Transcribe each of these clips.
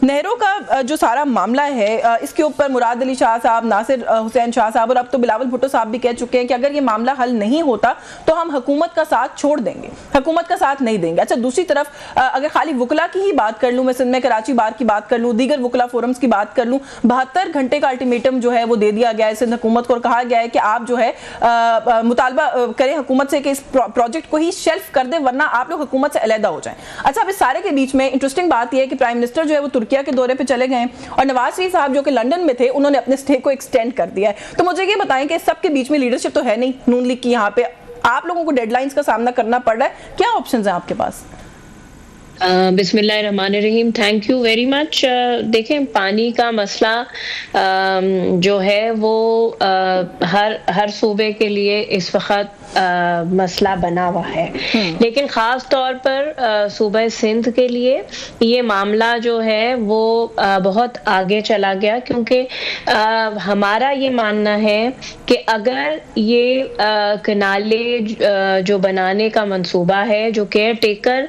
نہروں کا جو سارا معاملہ ہے اس کے اوپر مراد علی شاہ صاحب، ناصر حسین شاہ صاحب اور اب تو بلاول بھٹو صاحب بھی کہہ چکے ہیں کہ اگر یہ معاملہ حل نہیں ہوتا تو ہم حکومت کا ساتھ چھوڑ دیں گے، حکومت کا ساتھ نہیں دیں گے۔ اچھا دوسری طرف اگر خالی وکلا کی ہی بات کر لوں، میں سندھ میں کراچی بار کی بات کر لوں، دیگر وکلا فورمز کی بات کر لوں، 72 گھنٹے کا الٹیمیٹم جو ہے وہ دے دیا گیا ہے سندھ حکومت کو اور کہا گیا ہے کہ آپ جو ہے مطالبہ کریں حکومت سے کہ اس پروجیکٹ کو ہی شیلف کر دیں ورنہ آپ لوگ حکومت سے علیحدہ ہو جائیں۔ اچھا اب اس سارے کے بیچ میں انٹرسٹنگ بات یہ ہے کہ پرائم منسٹر جو ہے وہ ترکیہ کے دورے پہ چلے گئے اور نواز شریف صاحب جو کہ لنڈن میں تھے انہوں نے اپنے سٹے کو ایکسٹینڈ کر دیا ہے۔ تو مجھے یہ بتائیں کہ سب کے بیچ میں لیڈرشپ تو ہے نہیں نون لیگ کی، یہاں پہ آپ لوگوں کو ڈیڈ لائنز کا سامنا کرنا پڑ رہا ہے، کیا آپشنز ہیں آپ کے پاس؟ بسم اللہ الرحمن الرحیم، تھینک یو ویری مچ۔ دیکھیں پانی کا مسئلہ جو ہے وہ ہر صوبے کے لیے اس وقت مسئلہ بنا ہوا ہے، لیکن خاص طور پر صوبہ سندھ کے لیے یہ معاملہ جو ہے وہ بہت آگے چلا گیا، کیونکہ ہمارا یہ ماننا ہے کہ اگر یہ کنالے جو بنانے کا منصوبہ ہے، جو کیئر ٹیکر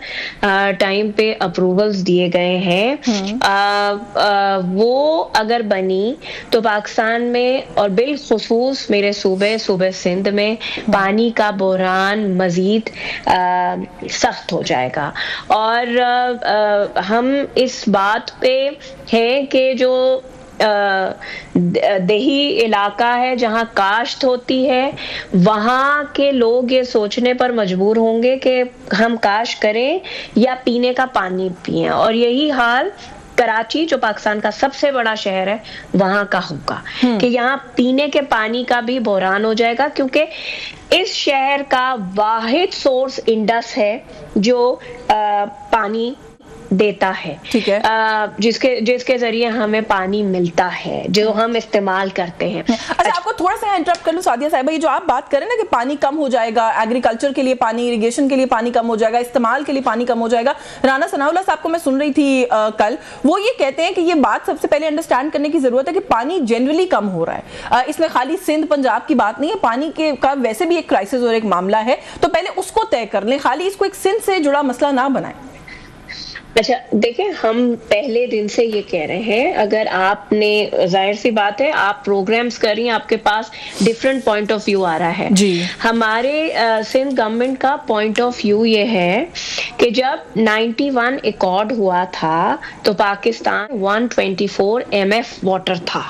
ٹائم پہ اپروولز دیے گئے ہیں، وہ اگر بنی تو پاکستان میں اور بالخصوص میرے صوبہ سندھ میں پانی کا بحران مزید سخت ہو جائے گا۔ اور ہم اس بات پہ ہیں کہ جو دیہی علاقہ ہے جہاں کاشت ہوتی ہے، وہاں کے لوگ یہ سوچنے پر مجبور ہوں گے کہ ہم کاشت کریں یا پینے کا پانی پئیں، اور یہی حال کراچی جو پاکستان کا سب سے بڑا شہر ہے وہاں کا ہوگا کہ یہاں پینے کے پانی کا بھی بحران ہو جائے گا، کیونکہ اس شہر کا واحد سورس انڈس ہے جو پانی دیتا ہے، جس کے ذریعے ہمیں پانی ملتا ہے جو ہم استعمال کرتے ہیں۔ اچھا آپ کو تھوڑا سا انٹرپٹ کر لوں سعدیہ صاحبہ، یہ جو آپ بات کریں نا کہ پانی کم ہو جائے گا، ایگریکلچر کے لیے پانی، اریگیشن کے لیے پانی کم ہو جائے گا، استعمال کے لیے پانی کم ہو جائے گا، رانا ثناء اللہ صاحب کو میں سن رہی تھی کل، وہ یہ کہتے ہیں کہ یہ بات سب سے پہلے انڈرسٹینڈ کرنے کی ضرورت ہے کہ پانی جنرلی کم ہو رہا ہے، اس میں خالی سندھ پنجاب کی بات نہیں ہے، پانی کا ویسے بھی ایک کرائسس اور ایک معاملہ ہے، تو پہلے اس کو طے کر لیں، خالی اس کو ایک سندھ سے جڑا مسئلہ نہ بنائیں۔ اچھا دیکھیں، ہم پہلے دن سے یہ کہہ رہے ہیں، اگر آپ نے ظاہر سی بات ہے آپ پروگرامز کر رہی ہیں، آپ کے پاس ڈیفرنٹ پوائنٹ آف ویو آ رہا ہے۔ ہمارے سندھ گورنمنٹ کا پوائنٹ آف ویو یہ ہے کہ جب 91 ایکارڈ ہوا تھا تو پاکستان 124 MF واٹر تھا،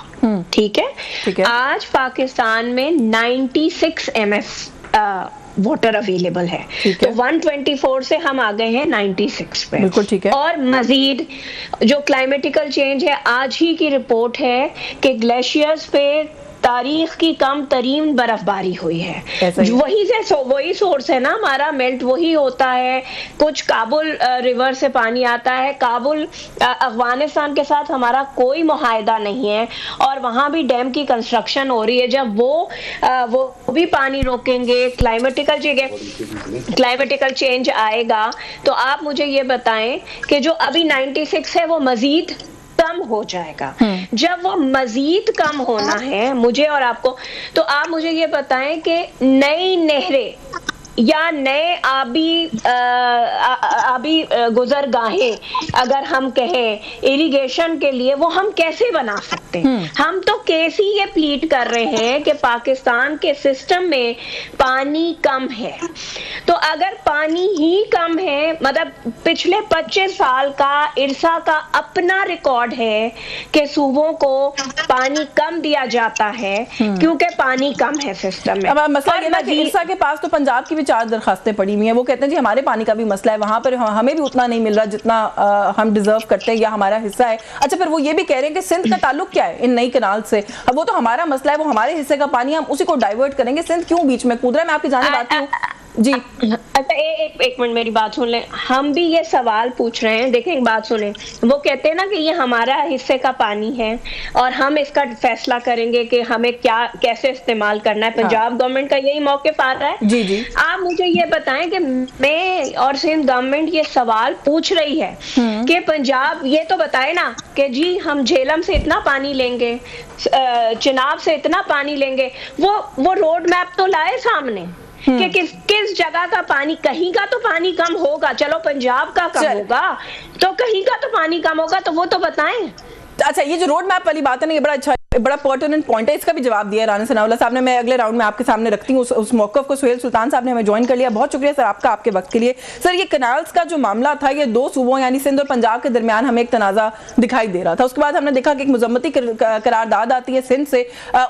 ٹھیک ہے؟ آج پاکستان میں 96 MF واٹر اویلیبل ہے، تو 124 سے ہم آ گئے ہیں 96 پہ۔ بالکل ٹھیک ہے۔ اور مزید جو کلائمیٹیکل چینج ہے، آج ہی کی رپورٹ ہے کہ گلیشیئرز پہ تاریخ کی کم ترین برف باری ہوئی ہے، وہی سورس ہے نا ہمارا، میلٹ وہی ہوتا ہے، کچھ کابل ریور سے پانی آتا ہے، کابل افغانستان کے ساتھ ہمارا کوئی معاہدہ نہیں ہے اور وہاں بھی ڈیم کی کنسٹرکشن ہو رہی ہے، جب وہ بھی پانی روکیں گے، کلائمیٹیکل چینج آئے گا، تو آپ مجھے یہ بتائیں کہ جو ابھی 96 ہے وہ مزید کم ہو جائے گا۔ جب وہ مزید کم ہونا ہے مجھے اور آپ کو، تو آپ مجھے یہ بتائیں کہ نئی نہریں یا نئے آبی گزرگاہیں اگر ہم کہیں اریگیشن کے لیے، وہ ہم کیسے بنا سکتے ہیں؟ ہم تو کیس ہی یہ پلیٹ کر رہے ہیں کہ پاکستان کے سسٹم میں پانی کم ہے، تو اگر پانی ہی کم ہے، مطلب پچھلے 25 سال کا ارسا کا اپنا ریکارڈ ہے کہ صوبوں کو پانی کم دیا جاتا ہے کیونکہ پانی کم ہے سسٹم میں۔ اب مسئلہ یہ نا کہ ارسا کے پاس تو پنجاب کی بھی 4 درخواستیں پڑی ہوئی ہیں، وہ کہتے ہیں جی ہمارے پانی کا بھی مسئلہ ہے، وہاں پر ہمیں بھی اتنا نہیں مل رہا جتنا ہم ڈیزرو کرتے ہیں یا ہمارا حصہ ہے۔ اچھا پھر وہ یہ بھی کہہ رہے ہیں کہ سندھ کا تعلق کیا ہے ان نئی کنال سے؟ اب وہ تو ہمارا مسئلہ ہے، وہ ہمارے حصے کا پانی، ہم اسی کو ڈائیورٹ کریں گے، سندھ کیوں بیچ میں کود رہا ہے؟ میں آپ کی جانب آتی ہوں جی۔ اچھا ایک منٹ میری بات سن لیں، ہم بھی یہ سوال پوچھ رہے ہیں، دیکھیں ایک بات سنیں، وہ کہتے ہیں نا کہ یہ ہمارا حصے کا پانی ہے اور ہم اس کا فیصلہ کریں گے کہ ہمیں کیسے استعمال کرنا ہے، پنجاب گورنمنٹ کا یہی موقف آ رہا ہے۔ جی جی آپ مجھے یہ بتائیں کہ میں اور سندھ گورنمنٹ یہ سوال پوچھ رہی ہے کہ پنجاب یہ تو بتائے نا کہ جی ہم جھیلم سے اتنا پانی لیں گے، چناب سے اتنا پانی لیں گے، وہ روڈ میپ تو لائے سامنے کہ کس جگہ کا پانی, کہیں کا تو پانی کم ہوگا, چلو پنجاب کا کم ہوگا تو کہیں کا تو پانی کم ہوگا, تو وہ تو بتائیں. اچھا, یہ جو روڈ میپ والی بات ہے نا, یہ بڑا اچھا, بڑا پرٹیننٹ پوائنٹ ہے, اس کا بھی جواب دیا رانا ثناء اللہ صاحب نے. میں اگلے راؤنڈ میں آپ کے سامنے رکھتی ہوں اس موقف کو. سہیل سلطان صاحب نے ہمیں جوائن کر لیا, بہت شکریہ سر آپ کا, آپ کے وقت کے لیے. سر, یہ کنالز کا جو معاملہ تھا, یہ دو صوبوں یعنی سندھ اور پنجاب کے درمیان ہمیں ایک تنازع دکھائی دے رہا تھا. اس کے بعد ہم نے دیکھا کہ ایک مذمتی قرارداد آتی ہے سندھ سے,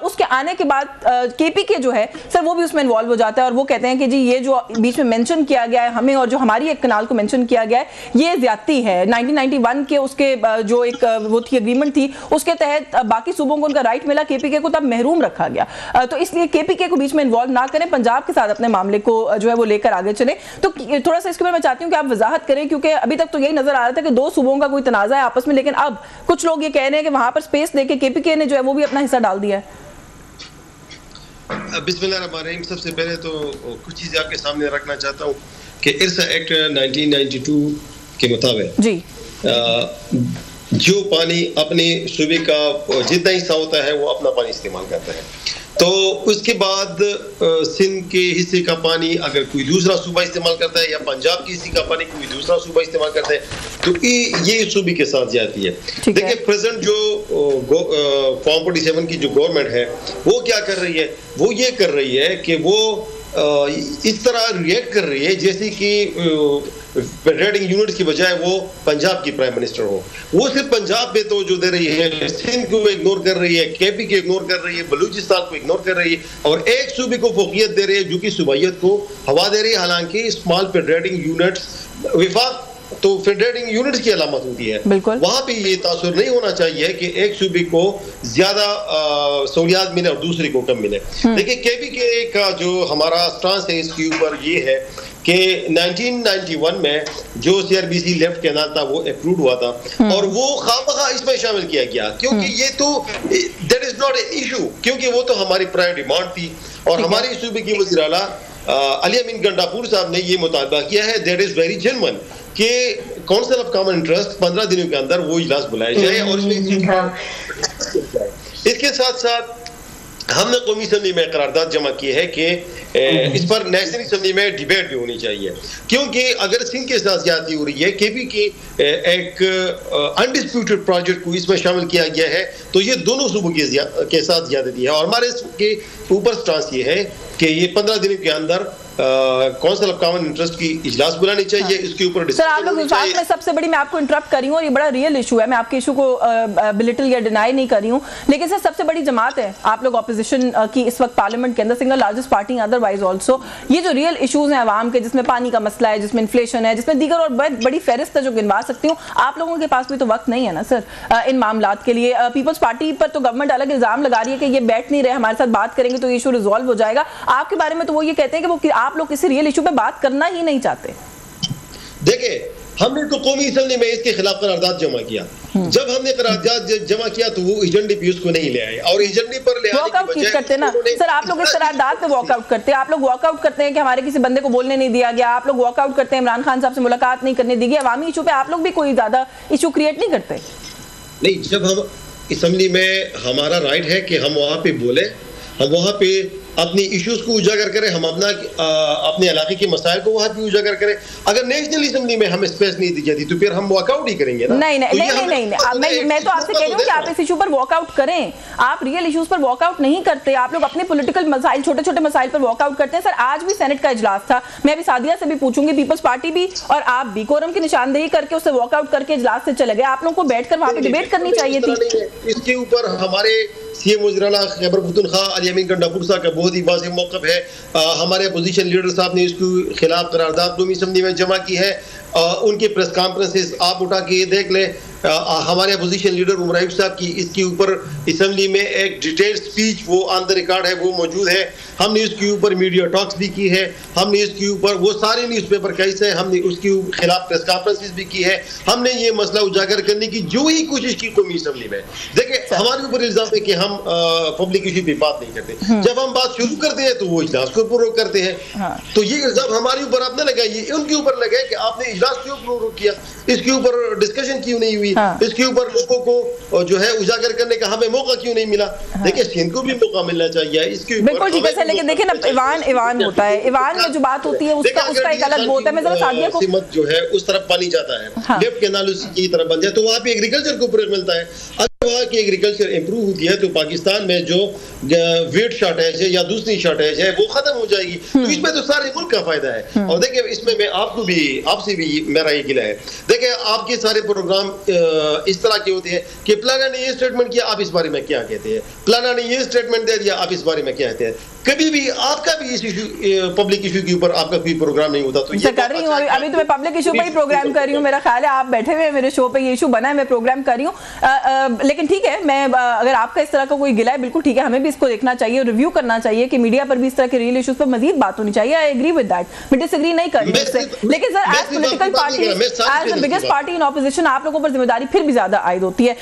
اس کے آنے کے بعد کے پی کے جو ہے سر وہ بھی اس میں انوالو ہو جاتا ہے, اور وہ کہتے ہیں کہ جی یہ جو بیچ میں مینشن کیا گیا ہے ہمیں, اور جو ہماری ایک کنال کو مینشن کیا گیا ہے, یہ زیادتی ہے. 1991 کے اس کے جو ایک وہ تھی اگریمنٹ تھی, اس کے تحت باقی صوبوں کو ان کا رائٹ ملا, کے پی کے کو تب محروم رکھا گیا. تو اس لیے کے پی کے کو بیچ میں انوالو نہ کریں, پنجاب کے ساتھ اپنے معاملے کو جو ہے وہ لے کر آگے چلیں. تو تھوڑا سا اس کے بارے میں چاہتی ہوں کہ آپ وضاحت کریں, کیونکہ ابھی تک تو یہی نظر آ رہا تھا کہ دو صوبوں کا کوئی تنازع ہے آپس میں, لیکن اب کچھ لوگ یہ کہہ رہے ہیں کہ وہاں پر سپیس دے کے کے پی کے نے جو ہے وہ بھی اپنا حصہ ڈال دیا ہے. بسم اللہ الرحمن الرحیم. سب سے پہلے تو کچھ چیزیں آپ کے سامنے رکھنا چاہتا ہوں کہ ارسا ایکٹ 1992 کے مطابق جی جو پانی اپنے صوبے کا جتنا حصہ ہوتا ہے وہ اپنا پانی استعمال کرتا ہے, تو اس کے بعد سندھ کے حصے کا پانی اگر کوئی دوسرا صوبہ استعمال کرتا ہے, یا پنجاب کے حصے کا پانی کوئی دوسرا صوبہ استعمال کرتا ہے, تو یہ صوبے کے ساتھ جاتی ہے. دیکھیں پریزنٹ جو فارم 47 کی جو گورنمنٹ ہے وہ کیا کر رہی ہے, وہ یہ کر رہی ہے کہ وہ اس طرح ریئیکٹ کر رہی ہے جیسے کہ فیڈریٹنگ یونٹ کی بجائے وہ پنجاب کی پرائم منسٹر ہو. وہ صرف پنجاب پہ توجہ دے رہی ہے, سندھ کو اگنور کر رہی ہے, کے پی کے اگنور کر رہی ہے, بلوچستان کو اگنور کر رہی ہے, اور ایک صوبے کو فوقیت دے رہی ہے جو کہ صوبائیت کو ہوا دے رہی ہے. حالانکہ اسمال فیڈریٹنگ یونٹس وفاق تو فیڈریٹنگ یونٹس کی علامت ہوتی ہے, وہاں پہ یہ تاثر نہیں ہونا چاہیے کہ ایک صوبے کو زیادہ سہولیات ملے اور دوسرے کو کم ملے. دیکھیں کے پی کے کا جو ہمارا سٹانس ہے اس کے اوپر یہ ہے کہ 1991 میں جو C R B C left canal تھا وہ اپروڈ ہوا تھا, اور وہ خواہ اس میں شامل کیا گیا, کیونکہ یہ تو that is not a issue, کیونکہ وہ تو ہماری پرائم ڈیمانڈ تھی. اور ہمارے صوبے کی وزیر اعلیٰ علی امین گنڈاپور صاحب نے یہ مطالبہ کیا ہے, دیٹ از ویری جینوئن, کہ کونسل آف کامن انٹرسٹ 15 دنوں کے اندر وہ اجلاس بلائے جائے, اور اس کے ساتھ ساتھ ہم نے قومی اسمبلی میں قرارداد جمع کی ہے کہ اس پر نیشنل اسمبلی میں ڈیبیٹ بھی ہونی چاہیے, کیونکہ اگر سندھ کے ساتھ زیادتی ہو رہی ہے, کے پی کے ایک انڈسپیوٹڈ پروجیکٹ کو اس میں شامل کیا گیا ہے, تو یہ دونوں صوبوں کے ساتھ زیادتی ہے. اور ہمارے اس کے اوپر سٹانس یہ ہے کہ یہ 15 دنوں کے اندر کونسل آف کامن انٹرسٹ کی اجلاس بلانی چاہیے. اس کے اوپر سر آپ لوگ وفاق میں سب سے بڑی, میں آپ کو انٹرپٹ کر رہی ہوں اور یہ بڑا ریئل ایشو ہے, میں آپ کے ایشو کو بلٹل یا ڈینائی نہیں کر رہی ہوں, لیکن سر سب سے بڑی جماعت ہے آپ لوگ اپوزیشن کی اس وقت پارلیمنٹ کے اندر, single largest party otherwise also. یہ جو ریئل ایشوز ہیں عوام کے, جس میں پانی کا مسئلہ ہے, جس میں انفلیشن ہے, جس میں دیگر اور بڑی فہرست ہے جو گنوا سکتی ہوں, آپ لوگوں کے پاس بھی تو وقت نہیں ہے نا سر ان معاملات کے لیے. پیپلز پارٹی پر تو گورنمنٹ الگ الزام لگا رہی ہے کہ یہ بیٹھ نہیں رہے, ہمارے ساتھ بات کریں گے تو یہ ایشو ریزالو ہو جائے گا. آپ کے بارے میں تو وہ یہ کہتے ہیں کہ وہ آپ لوگ کسی ریئل ایشو پہ بات کرنا ہی نہیں چاہتے. دیکھیں ہم نے تو قومی اسمبلی میں اس کے خلاف قرارداد جمع کیا, جب ہم نے قرارداد جمع کیا تو وہ ایجنڈے بھی اس کو نہیں لے آئے, اور ایجنڈے پر لے واک آؤٹ کرتے نا سر, آپ لوگ اس قرارداد پہ واک آؤٹ کرتے ہیں, آپ لوگ واک آؤٹ کرتے ہیں کہ ہمارے کسی بندے کو بولنے نہیں دیا گیا, آپ لوگ واک آؤٹ کرتے ہیں عمران خان صاحب سے ملاقات نہیں کرنے دی گئی. عوامی ایشو پہ آپ لوگ بھی کوئی زیادہ ایشو کریٹ نہیں کرتے. نہیں, جب ہم اسمبلی میں ہمارا رائٹ ہے کہ ہم وہاں پہ بولیں, ہم وہاں پہ اپنی ایشوز کو اجاگر کریں, ہم اپنے علاقے کے مسائل کو وہاں پہ اجاگر کریں. اگر نیشنل اسمبلی میں ہمیں اسپیس نہیں دی جاتی تو پھر ہم واک آؤٹ ہی کریں گے نا. نہیں, میں تو آپ سے کہہ رہی ہوں کہ آپ اس ایشو پر واک آؤٹ کریں, آپ ریئل ایشوز پر واک آؤٹ نہیں کرتے, آپ لوگ اپنے پولیٹیکل مسائل, چھوٹے چھوٹے مسائل پر واک آؤٹ کرتے ہیں. سر آج بھی سینٹ کا اجلاس تھا, میں ابھی سعدیہ سے بھی پوچھوں گی, پیپلز پارٹی بھی اور آپ بھی کورم کی نشاندہی کر کے اس سے واک آؤٹ کر کے اجلاس سے چلے گئے. آپ لوگوں کو بیٹھ کر وہاں پہ ڈیبیٹ کرنی چاہیے تھی. اس کے اوپر ہمارے سی ایم وزیر اعلیٰ خیبر پختونخوا علی امین گنڈاپور صاحب کا بہت ہی واضح موقف ہے. ہمارے اپوزیشن لیڈر صاحب نے اس کے خلاف قرارداد قومی اسمبلی میں جمع کی ہے. ان کے پریس کانفرنسز آپ اٹھا کے یہ دیکھ لیں. ہمارے اپوزیشن لیڈر عمر ایوب صاحب کی اس کے اوپر اسمبلی میں ایک ڈیٹیل سپیچ وہ آن دا ریکارڈ ہے, وہ موجود ہے. ہم نے اس کے اوپر میڈیا ٹاکس بھی کی ہے, ہم نے اس کے اوپر وہ سارے نیوز پیپر کیس ہے, ہم نے اس کے خلاف پریس کانفرنسز بھی کی ہے. ہم نے یہ مسئلہ اجاگر کرنے کی جو ہی کوشش کی قومی اسمبلی میں. دیکھیں ہمارے اوپر الزام ہے کہ ہم پبلک ایشو پہ بات نہیں کرتے. جب ہم بات شروع کرتے ہیں تو وہ اجلاس کو پرو کرتے ہیں. تو یہ الزام ہمارے اوپر آپ نہ لگائیے, ان کے اوپر لگائے کہ آپ نے اجلاس کیوں پرو کیا, اس کے اوپر ڈسکشن کیوں نہیں ہوئی, اس کے اوپر لوگوں کو جو ہے اجاگر کرنے کا ہمیں موقع کیوں نہیں ملا. دیکھیں سندھ کو بھی موقع ملنا چاہیے اس کے اوپر. بالکل ٹھیک ہے, لیکن دیکھیں نا ایوان ہوتا ہے, ایوان میں جو بات ہوتی ہے اس کا ایک الگ وہ ہوتا ہے. میں ذرا سعدیہ کو سمت جو ہے اس طرف پانی جاتا ہے, لیفٹ کینال اس کی طرف بن جائے تو وہاں پہ ایگریکلچر کو پورا ملتا ہے. اگر وہاں کی ایگریکلچر امپروو ہوتی ہے تو پاکستان میں جو ویٹ شارٹیج ہے یا دوسری شارٹیج ہے وہ ختم ہو جائے گی. تو اس میں تو سارے ملک کا فائدہ ہے. اور دیکھیں اس میں آپ سے بھی میرا یہ گلہ ہے, دیکھیں آپ کے سارے پروگرام اس طرح کے ہوتے ہیں کہ پلانا نے یہ سٹیٹمنٹ کیا, آپ اس بارے میں کیا کہتے ہیں, پلانا نے یہ سٹیٹمنٹ دے دیا, آپ اس بارے میں کیا کہتے ہیں. کبھی بھی آپ کا بھی اس ایشو پبلک ایشو کے اوپر آپ کا کوئی پروگرام نہیں ہوتا. تو یہ کر رہی ہوں ابھی تو میں پبلک ایشو پہ ہی پروگرام کر رہی ہوں. میرا خیال ہے آپ بیٹھے ہوئے میرے شو پہ یہ ایشو بنا ہے, میں پروگرام کر رہی ہوں. لیکن ٹھیک ہے, میں اگر آپ کا اس طرح کا کوئی گلہ ہے بالکل ٹھیک ہے, ہمیں بھی اس کو دیکھنا چاہیے, ریویو کرنا چاہیے کہ میڈیا پر بھی اس طرح کے ریئل ایشوز پر مزید بات ہونی چاہیے. آئی ایگری ود دیٹ, میں ڈس ایگری نہیں کر رہی اس سے. لیکن sir as political party, as the biggest party in opposition, آپ لوگوں پر ذمہ داری پھر بھی زیادہ عائد ہوتی ہے.